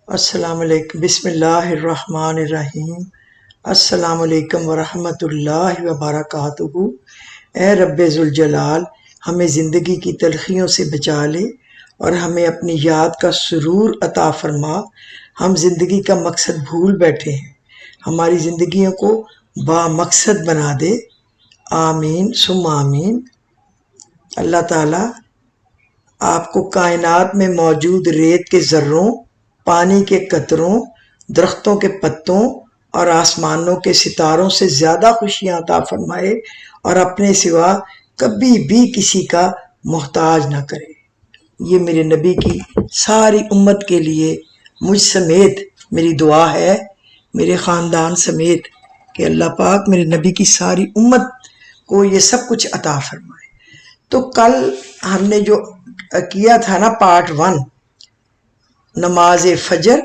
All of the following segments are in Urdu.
السلام علیکم، بسم اللہ الرحمن الرحیم۔ السلام علیکم ورحمۃ اللہ وبرکاتہ۔ اے رب ذوالجلال، ہمیں زندگی کی تلخیوں سے بچا لے اور ہمیں اپنی یاد کا سرور عطا فرما۔ ہم زندگی کا مقصد بھول بیٹھے ہیں، ہماری زندگیوں کو با مقصد بنا دے۔ آمین ثم آمین۔ اللہ تعالیٰ آپ کو کائنات میں موجود ریت کے ذروں، پانی کے قطروں، درختوں کے پتوں اور آسمانوں کے ستاروں سے زیادہ خوشیاں عطا فرمائے اور اپنے سوا کبھی بھی کسی کا محتاج نہ کرے۔ یہ میرے نبی کی ساری امت کے لیے مجھ سمیت میری دعا ہے، میرے خاندان سمیت، کہ اللہ پاک میرے نبی کی ساری امت کو یہ سب کچھ عطا فرمائے۔ تو کل ہم نے جو کیا تھا نا پارٹ 1، نماز فجر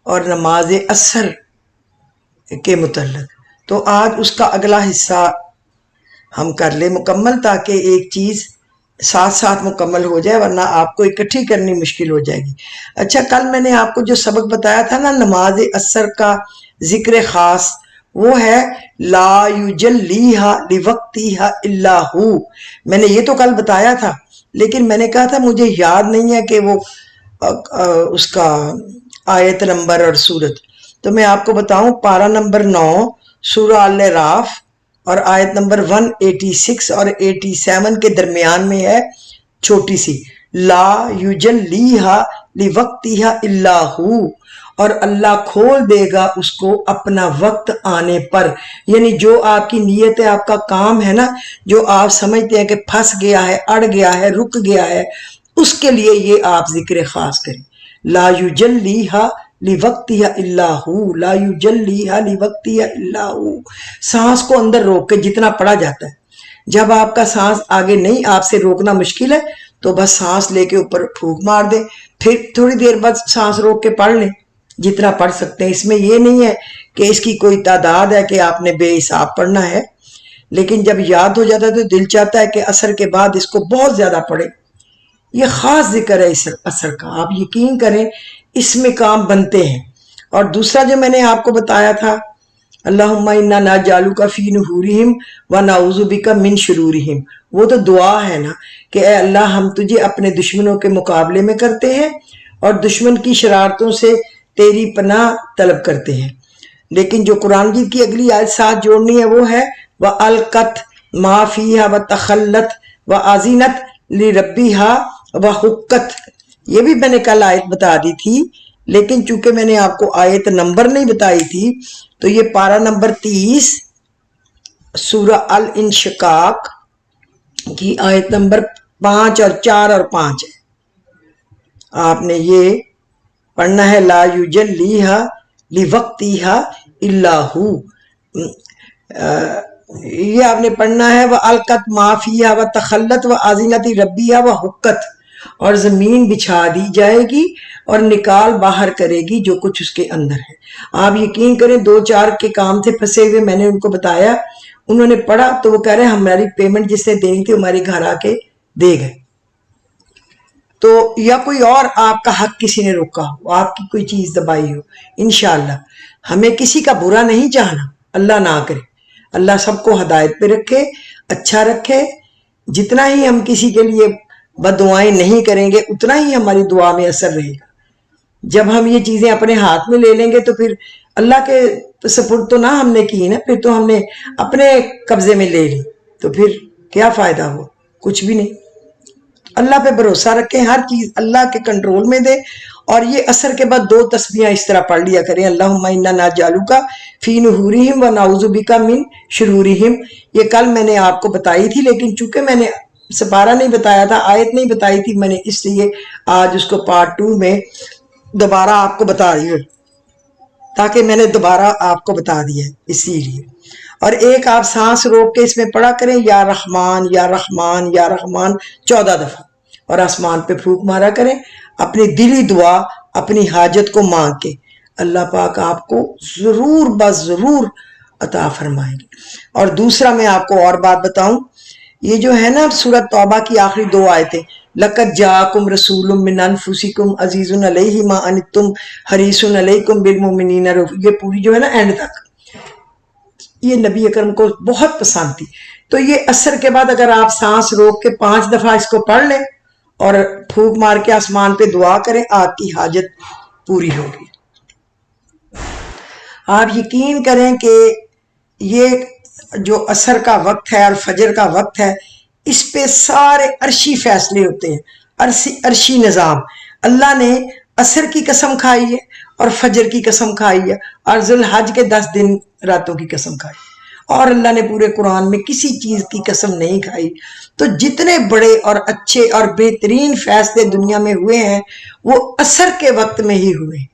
اور نماز عصر کے متعلق، تو آج اس کا اگلا حصہ ہم کر لیں مکمل، تاکہ ایک چیز ساتھ ساتھ مکمل ہو جائے، ورنہ آپ کو اکٹھی کرنی مشکل ہو جائے گی۔ اچھا، کل میں نے آپ کو جو سبق بتایا تھا نا نماز عصر کا ذکر خاص، وہ ہے لا یجلیھا لوقتھا الا ہو۔ میں نے یہ تو کل بتایا تھا، لیکن میں نے کہا تھا مجھے یاد نہیں ہے کہ وہ اس کا آیت نمبر اور سورت، تو میں آپ کو بتاؤں پارہ نمبر 9 سورہ الاعراف اور آیت نمبر 186 اور 87 کے درمیان میں ہے چھوٹی سی، لا یجلیھا لوقتھا الا ہو، اور اللہ کھول دے گا اس کو اپنا وقت آنے پر۔ یعنی جو آپ کی نیت ہے، آپ کا کام ہے نا، جو آپ سمجھتے ہیں کہ پھنس گیا ہے، اڑ گیا ہے، رک گیا ہے، اس کے لیے یہ آپ ذکر خاص کریں۔ لا یجلیھا لوقتھا الا ہو، لا یجلیھا لوقتھا الا ہو۔ سانس کو اندر روک کے جتنا پڑھا جاتا ہے، جب آپ کا سانس آگے نہیں، آپ سے روکنا مشکل ہے، تو بس سانس لے کے اوپر پھونک مار دیں، پھر تھوڑی دیر بعد سانس روک کے پڑھ لیں جتنا پڑھ سکتے ہیں۔ اس میں یہ نہیں ہے کہ اس کی کوئی تعداد ہے کہ آپ نے بے حساب پڑھنا ہے، لیکن جب یاد ہو جاتا ہے تو دل چاہتا ہے کہ عصر کے بعد اس کو بہت زیادہ پڑھیں۔ یہ خاص ذکر ہے اس عصر کا، آپ یقین کریں اس میں کام بنتے ہیں۔ اور دوسرا جو میں نے آپ کو بتایا تھا، اللہم انا نجعلک فی نحورہم ونعوذ بک من شرورہم، وہ تو دعا ہے نا کہ اے اللہ ہم تجھے اپنے دشمنوں کے مقابلے میں کرتے ہیں اور دشمن کی شرارتوں سے تیری پناہ طلب کرتے ہیں۔ لیکن جو قرآن مجید کی اگلی آیت ساتھ جوڑنی ہے وہ ہے وَأَلْقَتْ مَا فِيهَا وَتَخَلَّتْ وَأَذِنَتْ لِرَبِّهَا وَحُقَّتْ۔ یہ بھی میں نے کل آیت بتا دی تھی، لیکن چونکہ میں نے آپ کو آیت نمبر نہیں بتائی تھی، تو یہ پارہ نمبر 30 سورہ الانشقاق کی آیت نمبر 5 اور 4 اور 5 ہے۔ آپ نے یہ پڑھنا ہے لا یجلیھا لوقتھا الا ہو، یہ آپ نے پڑھنا ہے وَأَلْقَتْ مَا فِيهَا وَتَخَلَّتْ وَأَذِنَتْ لِرَبِّهَا وَحُقَّتْ، اور زمین بچھا دی جائے گی اور نکال باہر کرے گی جو کچھ اس کے اندر ہے۔ آپ یقین کریں 2-4 کے کام تھے پھنسے ہوئے، میں نے ان کو بتایا، انہوں نے پڑھا تو وہ کہہ رہے ہیں ہماری پیمنٹ جس نے دینی تھی ہمارے گھر آ کے دے گئے۔ تو یا کوئی اور آپ کا حق کسی نے روکا ہو، آپ کی کوئی چیز دبائی ہو، انشاءاللہ ہمیں کسی کا برا نہیں چاہنا، اللہ نہ کرے، اللہ سب کو ہدایت پہ رکھے، اچھا رکھے۔ جتنا ہی ہم کسی کے لیے بد دعائیں نہیں کریں گے اتنا ہی ہماری دعا میں اثر رہے گا۔ جب ہم یہ چیزیں اپنے ہاتھ میں لے لیں گے تو پھر اللہ کے سپرد تو نہ ہم نے کی نا، پھر تو ہم نے اپنے قبضے میں لے لی، تو پھر کیا فائدہ ہوا؟ کچھ بھی نہیں۔ اللہ پہ بھروسہ رکھیں، ہر چیز اللہ کے کنٹرول میں دے۔ اور یہ عصر کے بعد 2 تسبیحاں اس طرح پڑھ لیا کریں، اللہم انا نجعلک فی نحورہم ونعوذ بک من شرورہم۔ یہ کل میں نے آپ کو بتائی تھی، لیکن چونکہ میں نے سپارہ نہیں بتایا تھا، آیت نہیں بتائی تھی، میں نے اس لیے آج اس کو پارٹ 2 میں دوبارہ آپ کو بتا دیا، تاکہ میں نے دوبارہ آپ کو بتا دیا اسی لیے۔ اور ایک آپ سانس روک کے اس میں پڑھا کریں یا رحمان یا رحمان یا رحمان 14 دفعہ، اور آسمان پہ پھونک مارا کریں اپنی دلی دعا، اپنی حاجت کو مانگ کے، اللہ پاک آپ کو ضرور بس ضرور عطا فرمائیں گے۔ اور دوسرا میں آپ کو اور بات بتاؤں، یہ جو ہے نا سورۃ توبہ کی آخری 2 آیتیں، لقد جاءکم رسول من انفسکم عزیز علیہ ما عنتم حریص علیکم بالمؤمنین رؤوف، یہ پوری جو ہے نا اینڈ تک یہ نبی اکرم کو بہت پسند تھی۔ تو یہ عصر کے بعد اگر آپ سانس روک کے 5 دفعہ اس کو پڑھ لیں اور پھونک مار کے آسمان پہ دعا کریں، آپ کی حاجت پوری ہوگی۔ آپ یقین کریں کہ یہ جو عصر کا وقت ہے اور فجر کا وقت ہے، اس پہ سارے عرشی فیصلے ہوتے ہیں، عرشی نظام۔ اللہ نے عصر کی قسم کھائی ہے اور فجر کی قسم کھائی ہے اور ذوالحج کے 10 دن راتوں کی قسم کھائی، اور اللہ نے پورے قرآن میں کسی چیز کی قسم نہیں کھائی۔ تو جتنے بڑے اور اچھے اور بہترین فیصلے دنیا میں ہوئے ہیں وہ عصر کے وقت میں ہی ہوئے۔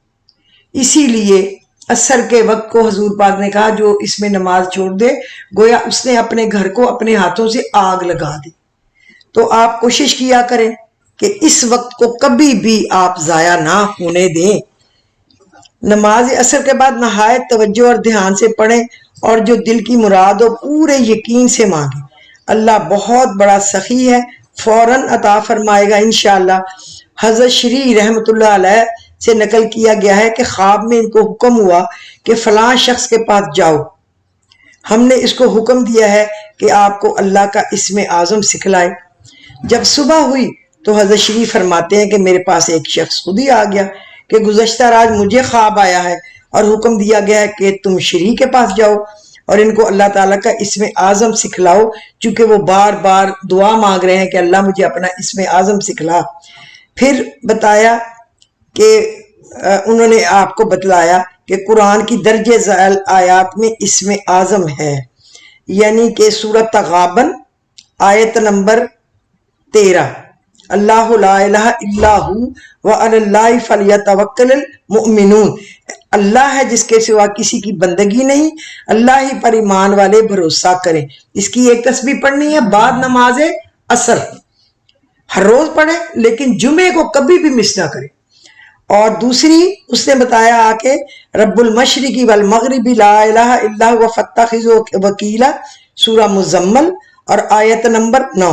اسی لیے عصر کے وقت کو حضور پاک نے کہا جو اس میں نماز چھوڑ دے گویا اس نے اپنے گھر کو اپنے ہاتھوں سے آگ لگا دی۔ تو آپ کوشش کیا کریں کہ اس وقت کو کبھی بھی آپ ضائع نہ ہونے دیں۔ نماز عصر کے بعد نہایت توجہ اور دھیان سے پڑھیں اور جو دل کی مراد ہو پورے یقین سے مانگیں۔ اللہ بہت بڑا سخی ہے، فوراً عطا فرمائے گا انشاءاللہ۔ حضرت شری رحمت اللہ علیہ سے نقل کیا گیا ہے کہ خواب میں ان کو حکم ہوا کہ فلاں شخص کے پاس جاؤ، ہم نے اس کو حکم دیا ہے کہ آپ کو اللہ کا اسم اعظم سکھلائے۔ جب صبح ہوئی تو حضرت شری فرماتے ہیں کہ میرے پاس ایک شخص خود ہی آ گیا کہ گزشتہ رات مجھے خواب آیا ہے اور حکم دیا گیا ہے کہ تم شری کے پاس جاؤ اور ان کو اللہ تعالیٰ کا اسم اعظم سکھلاؤ، چونکہ وہ بار بار دعا مانگ رہے ہیں کہ اللہ مجھے اپنا اسم اعظم سکھلا۔ پھر بتایا کہ انہوں نے آپ کو بتلایا کہ قرآن کی درجہ ذیل آیات میں اسم اعظم ہے، یعنی کہ سورۃ تغابن آیت نمبر 13، اللہ لا الہ الا ہو وعلی اللہ فلیتوکل المؤمنون، اللہ ہے جس کے سوا کسی کی بندگی نہیں، اللہ ہی پر ایمان والے بھروسہ کریں۔ اس کی ایک تسبیح پڑھنی ہے بعد نماز عصر، ہر روز پڑھیں لیکن جمعے کو کبھی بھی مس نہ کریں۔ اور دوسری اس نے بتایا آ کے رب المشرق والمغرب لا الہ الا هو فاتخذوہ وکیلا، سورہ مزمل اور آیت نمبر 9،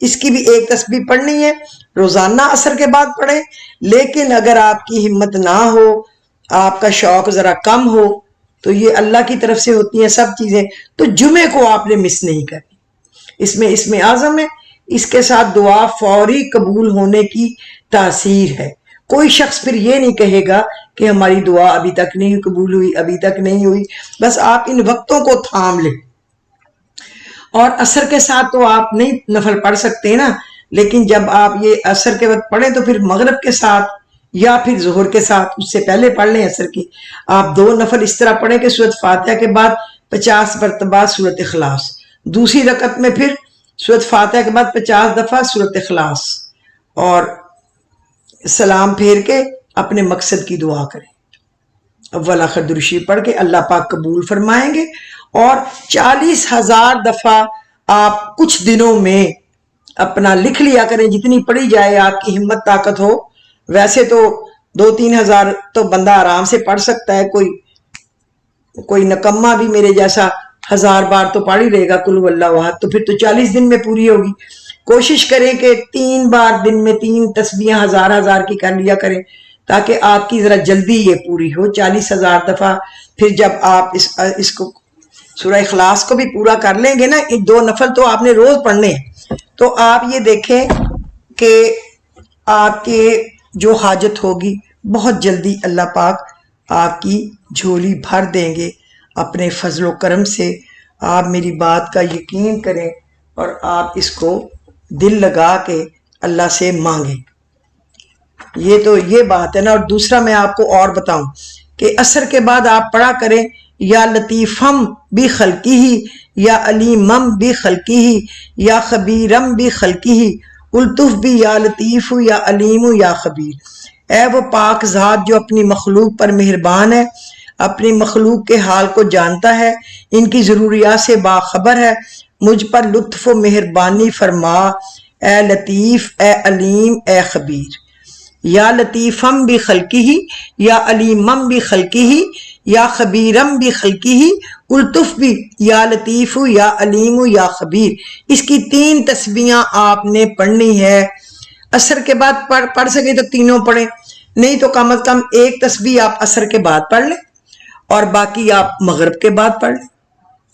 اس کی بھی ایک تسبیح پڑھنی ہے، روزانہ عصر کے بعد پڑھیں۔ لیکن اگر آپ کی ہمت نہ ہو، آپ کا شوق ذرا کم ہو، تو یہ اللہ کی طرف سے ہوتی ہیں سب چیزیں، تو جمعے کو آپ نے مس نہیں کرنی۔ اس میں اسم اعظم ہے، اس کے ساتھ دعا فوری قبول ہونے کی تاثیر ہے۔ کوئی شخص پھر یہ نہیں کہے گا کہ ہماری دعا ابھی تک نہیں قبول ہوئی، ابھی تک نہیں ہوئی۔ بس آپ ان وقتوں کو تھام لیں۔ اور عصر کے ساتھ تو آپ نہیں نفل پڑھ سکتے نا، لیکن جب آپ یہ عصر کے وقت پڑھیں تو پھر مغرب کے ساتھ یا پھر ظہر کے ساتھ اس سے پہلے پڑھ لیں عصر کی۔ آپ 2 نفل اس طرح پڑھیں کہ سورۃ فاتحہ کے بعد 50 مرتبہ سورۃ اخلاص، دوسری رکعت میں پھر سورۃ فاتحہ کے بعد 50 دفعہ سورۃ اخلاص، اور سلام پھیر کے اپنے مقصد کی دعا کریں۔ اول آخر درود شریف پڑھ کے اللہ پاک قبول فرمائیں گے۔ اور 40,000 دفعہ آپ کچھ دنوں میں اپنا لکھ لیا کریں، جتنی پڑھی جائے آپ کی ہمت طاقت ہو۔ ویسے تو 2-3 ہزار تو بندہ آرام سے پڑھ سکتا ہے، کوئی نکمہ بھی میرے جیسا 1000 بار تو پڑھ ہی لے گا قل هو اللہ احد، تو پھر تو 40 دن میں پوری ہوگی۔ کوشش کریں کہ 3 بار دن میں 3 تسبیحیں 1000 کی کر لیا کریں تاکہ آپ کی ذرا جلدی یہ پوری ہو 40,000 دفعہ۔ پھر جب آپ اس کو سورہ اخلاص کو بھی پورا کر لیں گے نا، 2 نفل تو آپ نے روز پڑھنے ہیں، تو آپ یہ دیکھیں کہ آپ کے جو حاجت ہوگی بہت جلدی اللہ پاک آپ کی جھولی بھر دیں گے اپنے فضل و کرم سے۔ آپ میری بات کا یقین کریں اور آپ اس کو دل لگا کے اللہ سے مانگیں۔ یہ تو یہ بات ہے نا۔ اور دوسرا میں آپ کو اور بتاؤں کہ عصر کے بعد آپ پڑھا کریں یا لطیفم بھی خلقی ہی یا علیمم بھی خلقی ہی یا خبیرم بھی خلقی ہی، الطف بھی یا لطیف یا علیم یا خبیر۔ اے وہ پاک ذات جو اپنی مخلوق پر مہربان ہے، اپنی مخلوق کے حال کو جانتا ہے، ان کی ضروریات سے باخبر ہے، مجھ پر لطف و مہربانی فرما، اے لطیف، اے علیم، اے خبیر۔ یا لطیفم بھی خلقی ہی یا علیمم بھی خلقی ہی یا خبیرم بھی خلقی ہی، الطف بھی، یا لطیف یا علیم یا خبیر. اس کی 3 تسبیحاں آپ نے پڑھنی ہے. عصر کے بعد پڑھ سکے تو تینوں پڑھیں، نہیں تو کم از کم ایک تسبیح آپ عصر کے بعد پڑھ لیں اور باقی آپ مغرب کے بعد پڑھ لیں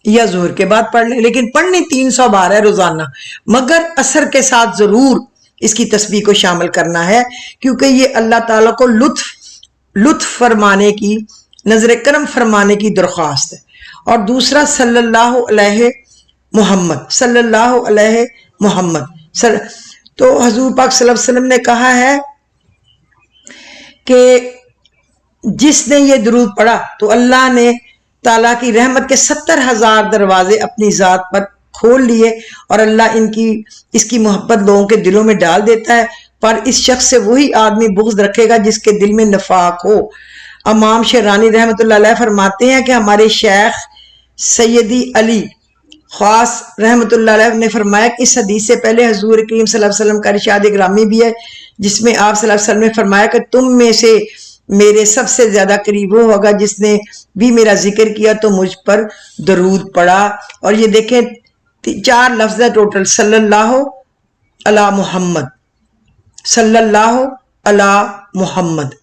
یا ظہر کے بعد پڑھ لیں، لیکن پڑھنی 300 بار ہے روزانہ. مگر عصر کے ساتھ ضرور اس کی تسبیح کو شامل کرنا ہے، کیونکہ یہ اللہ تعالیٰ کو لطف فرمانے کی، نظر کرم فرمانے کی درخواست ہے. اور دوسرا صلی اللہ علیہ محمد، صلی اللہ علیہ محمد. تو حضور پاک صلی اللہ علیہ وسلم نے کہا ہے کہ جس نے یہ درود پڑھا تو اللہ نے تعالیٰ کی رحمت کے 70,000 دروازے اپنی ذات پر کھول لیے، اور اللہ اس کی محبت لوگوں کے دلوں میں ڈال دیتا ہے. پر اس شخص سے وہی آدمی بغض رکھے گا جس کے دل میں نفاق ہو. امام شیرانی رحمۃ اللہ علیہ فرماتے ہیں کہ ہمارے شیخ سیدی علی خاص رحمۃ اللہ علیہ نے فرمایا کہ اس حدیث سے پہلے حضور کریم صلی اللہ علیہ وسلم کا ارشاد گرامی بھی ہے، جس میں آپ صلی اللہ علیہ وسلم نے فرمایا کہ تم میں سے میرے سب سے زیادہ قریب وہ ہوگا جس نے بھی میرا ذکر کیا تو مجھ پر درود پڑا. اور یہ دیکھیں 4 لفظ ہے ٹوٹل، صلی اللہ علی محمد، صلی اللہ علی محمد.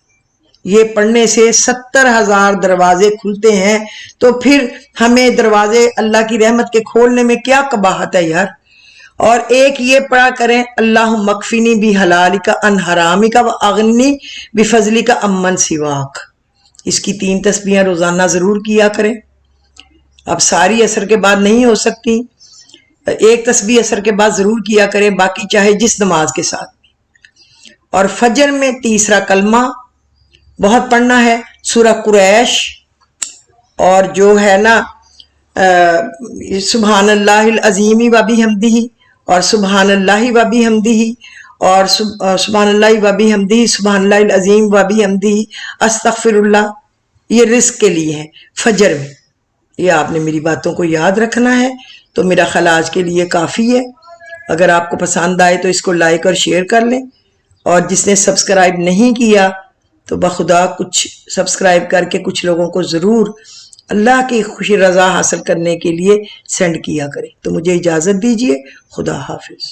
یہ پڑھنے سے 70,000 دروازے کھلتے ہیں. تو پھر ہمیں دروازے اللہ کی رحمت کے کھولنے میں کیا قباحت ہے یار. اور ایک یہ پڑھا کریں اللہم مکفینی بھی حلالی کا ان حرامی کا واغنی بفضلی کا امن سواک. اس کی 3 تسبیحاں روزانہ ضرور کیا کریں. اب ساری عصر کے بعد نہیں ہو سکتی، ایک تسبیح عصر کے بعد ضرور کیا کریں، باقی چاہے جس نماز کے ساتھ. اور فجر میں تیسرا کلمہ بہت پڑھنا ہے، سورہ قریش، اور جو ہے نا سبحان اللہ العظیم و بحمدہ، اور سبحان اللہ و بحمدہ، اور سبحان اللہ و بحمدہ، سبحان اللہ العظیم و بحمدہ، استغفر اللہ. یہ رزق کے لیے ہے فجر میں. یہ آپ نے میری باتوں کو یاد رکھنا ہے. تو میرا خیال آج کے لیے کافی ہے. اگر آپ کو پسند آئے تو اس کو لائک اور شیئر کر لیں، اور جس نے سبسکرائب نہیں کیا تو بخدا کچھ سبسکرائب کر کے کچھ لوگوں کو ضرور اللہ کی خوشی رضا حاصل کرنے کے لیے سینڈ کیا کریں. تو مجھے اجازت دیجیے. خدا حافظ.